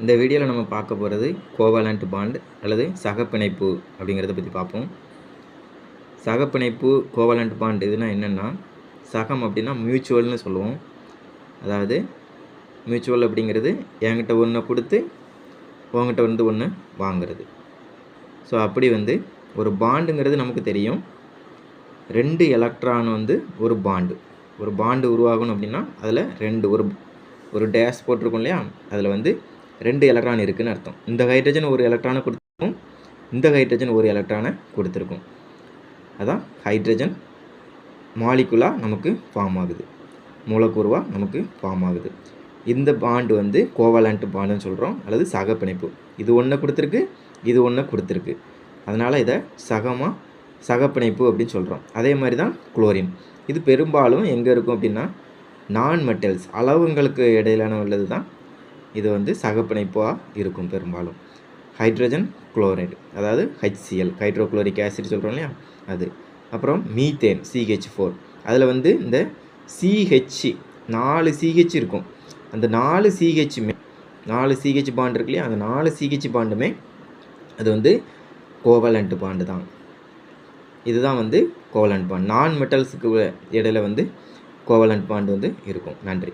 இந்த வீடியோவில் நம்ம பார்க்க போகிறது கோவலண்ட் பாண்ட் அல்லது சகப்பிணைப்பு அப்படிங்கிறத பற்றி பார்ப்போம். சகப்பிணைப்பு கோவலண்ட் பாண்ட் இதுனா என்னென்னா, சகம் அப்படின்னா மியூச்சுவல்னு சொல்லுவோம். அதாவது மியூச்சுவல் அப்படிங்கிறது என்கிட்ட ஒன்று கொடுத்து உங்ககிட்ட ஒன்று வாங்கிறது. ஸோ அப்படி ஒரு பாண்டுங்கிறது நமக்கு தெரியும். 2 எலக்ட்ரான் ஒரு பாண்டு உருவாகணும் அப்படின்னா அதில் ஒரு டேஷ் போட்டிருக்கும் இல்லையா, அதில் 2 எலக்ட்ரான் இருக்குதுன்னு அர்த்தம். இந்த ஹைட்ரஜன் ஒரு எலக்ட்ரானை கொடுத்துருக்கும், இந்த ஹைட்ரஜன் ஒரு எலக்ட்ரானை கொடுத்துருக்கும். அதான் ஹைட்ரஜன் மாலிகுலாக நமக்கு ஃபார்ம் ஆகுது, மூலக்கூறுவாக நமக்கு ஃபார்ம் ஆகுது. இந்த பாண்டு கோவலண்ட் பாண்டுன்னு சொல்கிறோம், அல்லது சகப்பிணைப்பு. இது ஒன்று கொடுத்துருக்கு, இது ஒன்று கொடுத்துருக்கு, அதனால் இதை சகப்பிணைப்பு அப்படின்னு சொல்கிறோம். அதே மாதிரி தான் குளோரின். இது பெரும்பாலும் எங்கே இருக்கும் அப்படின்னா, நான் மெட்டல்ஸ் அளவுங்களுக்கு இடையிலான உள்ளது தான் இது சகப்பிணைப்பாக இருக்கும் பெரும்பாலும். ஹைட்ரஜன் குளோரைடு, அதாவது HCl ஹைட்ரோக்ளோரிக் ஆசிட் சொல்கிறோம் இல்லையா, அது. அப்புறம் மீத்தேன் CH4, அதில் இந்த CH 4 CH இருக்கும். அந்த 4 CH பாண்டு இருக்கு இல்லையா, அந்த 4 CH பாண்டுமே அது கோவலண்ட் பாண்டு தான். இதுதான் கோவலண்ட் பாண்ட். நான் மெட்டல்ஸுக்கு இடையில கோவலண்ட் பாண்டு இருக்கும். நன்றி.